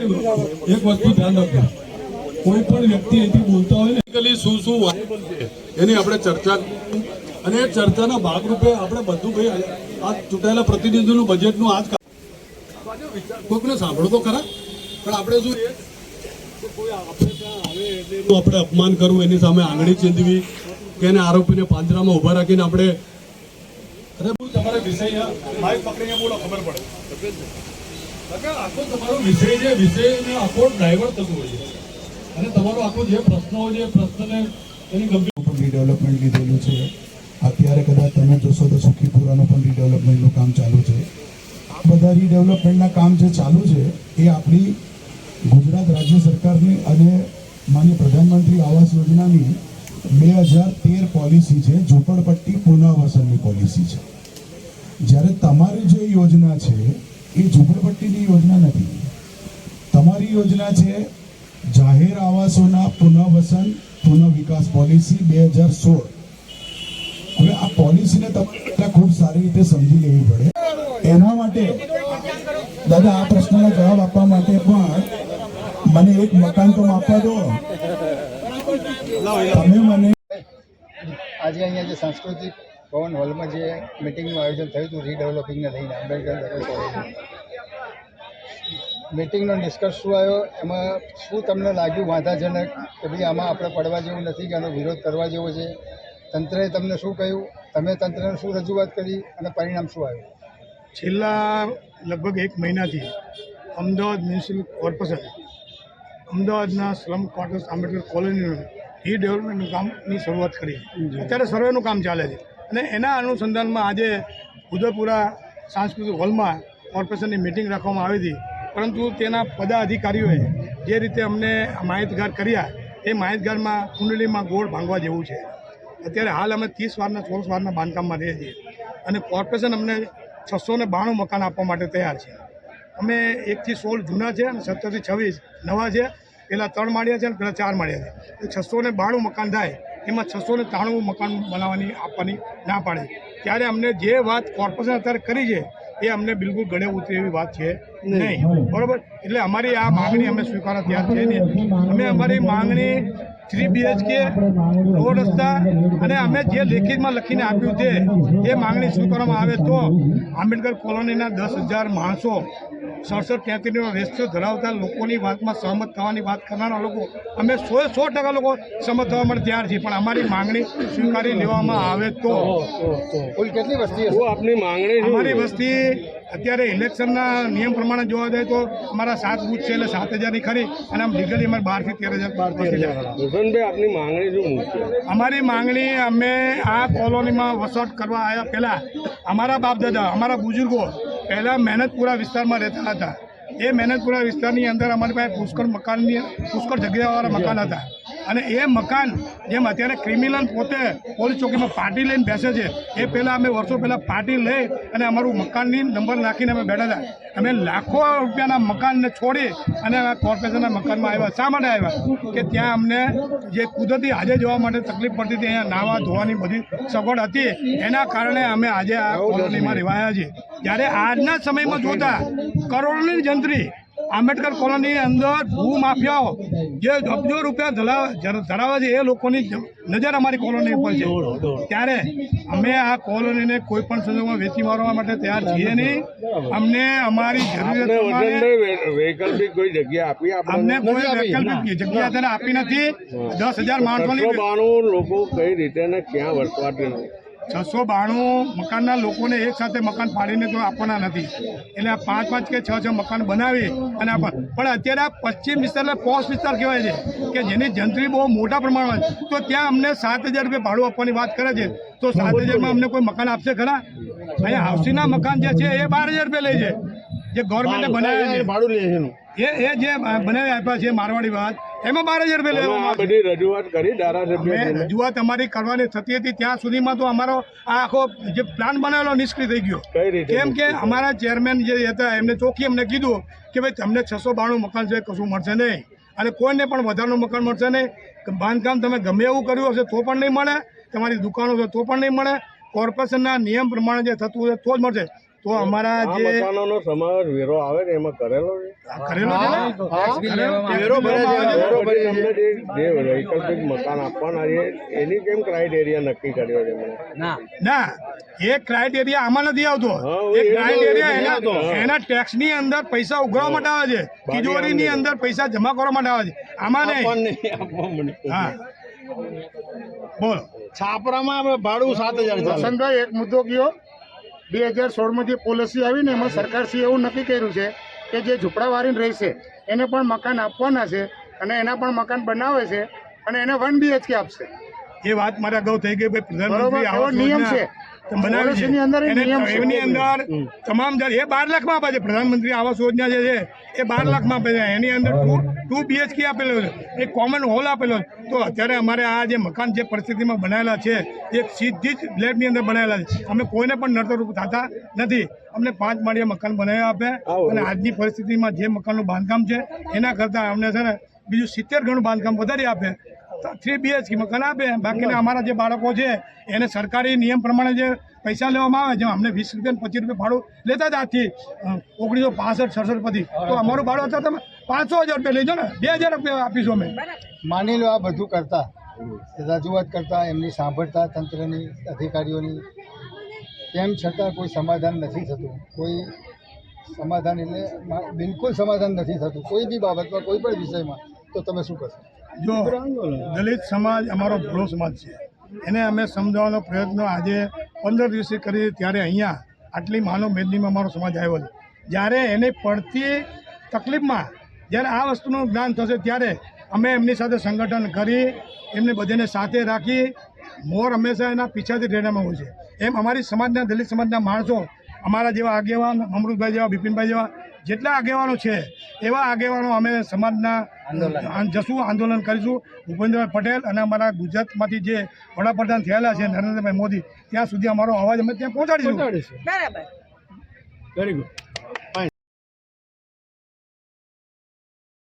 એક વસ્તુ ધ્યાન રાખજો, કોઈ પણ વ્યક્તિ અહીંથી બોલતા હોય ને શું શું વાયબલ છે એની આપણે ચર્ચા, અને એ ચર્ચાના ભાગરૂપે આપણે બધું ભાઈ આ ચૂંટાયેલા પ્રતિનિધિનું બજેટનું આ જ કોઈકને સાંભળો તો ખરા. પણ આપણે શું કોઈ આપણે ત્યાં આવે એટલે આપણે અપમાન કરવું, એની સામે આંગળી ચીંધવી કે એને આરોપીને પાંજરામાં ઊભા રાખીને આપણે અરે બહુ તમારા વિષય માઇક પકડીને બોલો ખબર પડે. આખો તમારો વિષય છે, વિષયને આખો ડાયવર્ટ થતું હોય છે અને તમારો આખો જે પ્રશ્ન હોય છે એ પ્રશ્નને એની ગંભીર રીડેવલપમેન્ટ લીધેલું છે. અત્યારે કદાચ તમે જોશો તો સુખીપુરાનું પણ રીડેવલપમેન્ટનું કામ ચાલુ છે. આ બધા રીડેવલપમેન્ટના કામ જે ચાલુ છે એ આપણી ગુજરાત રાજ્ય સરકારની અને માનનીય પ્રધાનમંત્રી આવાસ યોજનાની 2013 પોલિસી છે, ઝૂંપડપટ્ટી પુનઃવસનની પોલિસી છે. જ્યારે તમારી જે યોજના છે એ ઝૂંપડપટ્ટીની યોજના નથી, તમારી યોજના છે જાહેર આવાસોના પુનઃવસન પુનઃ વિકાસ પોલિસી 2016. હવે આ પોલિસીને તમારે ખૂબ સારી રીતે સમજી લેવી પડે. એના માટે દાદા આ પ્રશ્નનો જવાબ આપવા માટે પણ મને એક મકાન તો આપવા દો. તમે મને આજે અહીંયા જે સાંસ્કૃતિક ભવન હોલમાં જે મિટિંગનું આયોજન થયું હતું રીડેવલપિંગને લઈને આંબેડકર કોલેજમાં, મિટિંગનો નિષ્કર્ષ શું આવ્યો, એમાં શું તમને લાગ્યું વાંધાજનક કે ભાઈ આમાં આપણે પડવા જેવું નથી કે આનો વિરોધ કરવા જેવો છે? તંત્રએ તમને શું કહ્યું, તમે તંત્રને શું રજૂઆત કરી અને પરિણામ શું આવ્યું? છેલ્લા લગભગ 1 મહિનાથી અમદાવાદ મ્યુનિસિપલ કોર્પોરેશન અમદાવાદના સ્લમ ક્વાર્ટર્સ આંબેડકર કોલોનીનું રીડેવલપમેન્ટનું કામની શરૂઆત કરી. અત્યારે સર્વેનું કામ ચાલે છે અને એના અનુસંધાનમાં આજે ઉદયપુરા સાંસ્કૃતિક હોલમાં કોર્પોરેશનની મિટિંગ રાખવામાં આવી હતી. પરંતુ તેના પદાધિકારીઓએ જે રીતે અમને માહિતગાર કર્યા એ માહિતગારમાં કુંડલીમાં ગોળ ભાંગવા જેવું છે. અત્યારે હાલ અમે 30 વારના 16 વારના બાંધકામમાં રહીએ છીએ અને કોર્પોરેશન અમને 692 મકાન આપવા માટે તૈયાર છે. અમે 1 થી 16 જૂના છે અને 17 થી 26 નવા છે. પહેલાં 3 માળિયા છે અને પહેલાં 4 માળિયા છે. 692 મકાન થાય એમાં 693 મકાન બનાવવાની આપવાની ના પાડે. ત્યારે અમને જે વાત કોર્પોરેશન અત્યારે કરી છે એ અમને બિલકુલ ગળે ઉતરે એવી વાત છે નહીં. બરાબર, એટલે અમારી આ માગણી અમે સ્વીકારવા તૈયાર છે નહીં. અમે અમારી માગણી 3 BHK રોડ રસ્તા અને અમે જે લેખિતમાં લખીને આપ્યું છે એ માગણી સ્વીકારવામાં આવે તો આંબેડકર કોલોનીના 10,000 માણસો 67-33નો રેશિયો ધરાવતા લોકોની વાતમાં સહમત થવાની વાત કરનારા લોકો અમે 100% લોકો સહમત થવા માટે તૈયાર છીએ. પણ અમારી માગણી સ્વીકારી લેવામાં આવે તો કુલ કેટલી વસ્તી હશે? આપની માંગણી અમારી વસ્તી અત્યારે ઇલેક્શનના નિયમ પ્રમાણે જોવા જાય તો અમારા 7 બૂથ છે એટલે 7,000ની ખરી અને આમ લીગલી અમારે 12,000 આપની માંગણી શું મુખ્ય? અમારી માંગણી, અમે આ કોલોનીમાં વસવાટ કરવા આવ્યા પહેલાં અમારા બાપ દાદા અમારા બુઝુર્ગો પહેલાં મહેનતપુરા વિસ્તારમાં રહેતા હતા. એ મહેનતપુરા વિસ્તારની અંદર અમારી પાસે પુષ્કળ જગ્યાવાળા મકાન હતા અને એ મકાન જેમ અત્યારે ક્રિમિનલ પોતે પોલીસ ચોકીમાં પાર્ટી લઈને બેસે છે એ પહેલાં અમે વર્ષો પહેલાં પાર્ટી લઈ અને અમારું મકાનની નંબર નાખીને અમે બેઠા હતા. અમે લાખો રૂપિયાના મકાનને છોડી અને કોર્પોરેશનના મકાનમાં આવ્યા. શા માટે આવ્યા? કે ત્યાં અમને જે કુદરતી આજે જવા માટે તકલીફ પડતી હતી, અહીંયા નાહવા ધોવાની બધી સગવડ હતી, એના કારણે અમે આજે આ કોલોનીમાં રહેવાયા છીએ. જ્યારે આજના સમયમાં જોતા કરોડોની જંત્રી આંબેડકર કોલોની અંદર ભૂ માફિયાઓ જે અબજો રૂપિયા ધરાવે છે એ લોકોની નજર અમારી કોલોની ઉપર છે. ત્યારે અમે આ કોલોનીને કોઈ પણ સંજોગોમાં વેચી મારવા માટે તૈયાર છીએ નહીં. અમને અમારી જરૂરિયાત વૈકલ્પિક કોઈ જગ્યા આપી, અમને કોઈ વૈકલ્પિક જગ્યા અત્યારે આપી નથી. 10,000 માણસોની લોકો કઈ રીતે ને ક્યાં વસવાટ 692 મકાનના લોકોને એક સાથે મકાન પાડીને તો આપવાના નથી. એટલે આ 5 કે 6 મકાન બનાવી અને પણ અત્યારે આ પશ્ચિમ વિસ્તાર એટલે પોશ વિસ્તાર કહેવાય છે કે જેની જંત્રી બહુ મોટા પ્રમાણમાં તો ત્યાં અમને 7,000 રૂપિયા ભાડું આપવાની વાત કરે છે. તો 7,000માં અમને કોઈ મકાન આપશે ખરા? અહીંયા હાઉસિંગના મકાન જે છે એ 12,000 રૂપિયા લે છે, જે ગવર્મેન્ટે બનાવ્યા છે ભાડું લે છે. એ જે બનાવી આપ્યા છે મારવાડી વાત એમાં 12,000 રૂપિયા લેવામાં બધી રજૂઆત કરી. ધારાસભ્ય રજૂઆત અમારી કરવાની થતી હતી ત્યાં સુધીમાં તો અમારો આ આખો જે પ્લાન બનાવેલો નિષ્ક્રિય થઈ ગયો. કેમ કે અમારા ચેરમેન જે હતા એમને ચોખ્ખી અમને કીધું કે ભાઈ તમને 692 મકાન છે, કશું મળશે નહીં અને કોઈને પણ વધારાનું મકાન મળશે નહીં. બાંધકામ તમે ગમે એવું કર્યું હશે તો પણ નહીં મળે, તમારી દુકાનો છે તો પણ નહીં મળે. કોર્પોરેશનના નિયમ પ્રમાણે જે થતું હોય તો જ મળશે. તો અમારા જે મકાનોનો સમાવેશ વેરો આવે ને એમાં કરેલો છે કરેલો છે ને? વેરો ભરી તમને જે વૈકલ્પિક મકાન આપવાના છે એની કેમ ક્રાઇટેરિયા નક્કી કર્યો છે મને ના એ ક્રાઇટેરિયા આમાં નથી આવતો. હા, એ એ ક્રાઇટેરિયા એના ટેક્સ ની અંદર પૈસા ઉઘરાવવા માટે આવે છે, તિજોરી ની અંદર પૈસા જમા કરવા માટે આવે છે, આમાં નહીં. હા બોલો. છાપરામાં આપણે ભાડું 7,000 ચાલે. વસંતભાઈ, એક મુદ્દો કયો 2016માં જે પોલિસી આવી ને એમાં સરકારશ્રીએ એવું નક્કી કર્યું છે કે જે ઝૂંપડાવાળી રહેશે એને પણ મકાન આપવાના છે અને એના પણ મકાન બનાવે છે અને એને 1 BHK આપશે. એ વાત મારે અગાઉ થઈ ગઈ ભાઈ. બરોબર, પ્રધાનમંત્રી એવો આવાસ નિયમ યોજના છે બનાવી પોલિસીની અંદર છે. એ નિયમ છે. એની અંદર તમામ એ 12 લાખમાં આપે છે. પ્રધાનમંત્રી આવાસ યોજના જે છે એ 12 લાખમાં આપે છે. એની અંદર 2 BHK આપેલો છે, એક કોમન હોલ આપેલો છે. તો અત્યારે અમારે આ જે મકાન જે પરિસ્થિતિમાં બનાવેલા છે એ સીધી જ ફ્લેટની અંદર બનાવેલા છે. અમે કોઈને પણ નડતરરૂપ થતા નથી. અમને 5 માળિયા મકાન બનાવી આપે અને આજની પરિસ્થિતિમાં જે મકાનનું બાંધકામ છે એના કરતાં અમને છે ને બીજું 70 ગણું બાંધકામ વધારી આપે. 3 BHK મકાન આપે. બાકીના અમારા જે બાળકો છે એને સરકારી નિયમ પ્રમાણે જે પૈસા લેવામાં આવે છે, અમને 20 રૂપિયા 25 રૂપિયા ભાડું લેતા જ આજથી 1965-66 પછી. તો અમારું ભાડું અત્યારે તમે 500,000 રૂપિયા લેજો ને, 2,000 રૂપિયા આપીશું અમે. માની લો આ બધું કરતા રજૂઆત કરતા એમની સાંભળતા તંત્રની અધિકારીઓની, તેમ છતાં કોઈ સમાધાન નથી થતું. કોઈ સમાધાન એટલે બિલકુલ સમાધાન નથી થતું કોઈ બી બાબતમાં, કોઈ પણ વિષયમાં. તો તમે શું કરશો? જો દલિત સમાજ અમારો ભલો સમાજ છે, એને અમે સમજાવવાનો પ્રયત્ન આજે 15 દિવસે કરી ત્યારે અહીંયા આટલી માનવ મેદનીમાં અમારો સમાજ આવ્યો છે. જ્યારે એને પડતી તકલીફમાં જ્યારે આ વસ્તુનું જ્ઞાન થશે ત્યારે અમે એમની સાથે સંગઠન કરી એમને બધાને સાથે રાખી મોર હંમેશા એના પીછાથી રેડામાં હોય છે. એમ અમારી સમાજના દલિત સમાજના માણસો, અમારા જેવા આગેવાન અમૃતભાઈ જેવા, બિપિનભાઈ જેવા જેટલા આગેવાનો છે એવા આગેવાનો અમે સમાજના જશું, આંદોલન કરીશું. ભૂપેન્દ્રભાઈ પટેલ અને અમારા ગુજરાતમાંથી જે વડાપ્રધાન થયેલા છે નરેન્દ્રભાઈ મોદી, ત્યાં સુધી અમારો અવાજ અમે ત્યાં પહોંચાડીશું. બરાબર. Very good.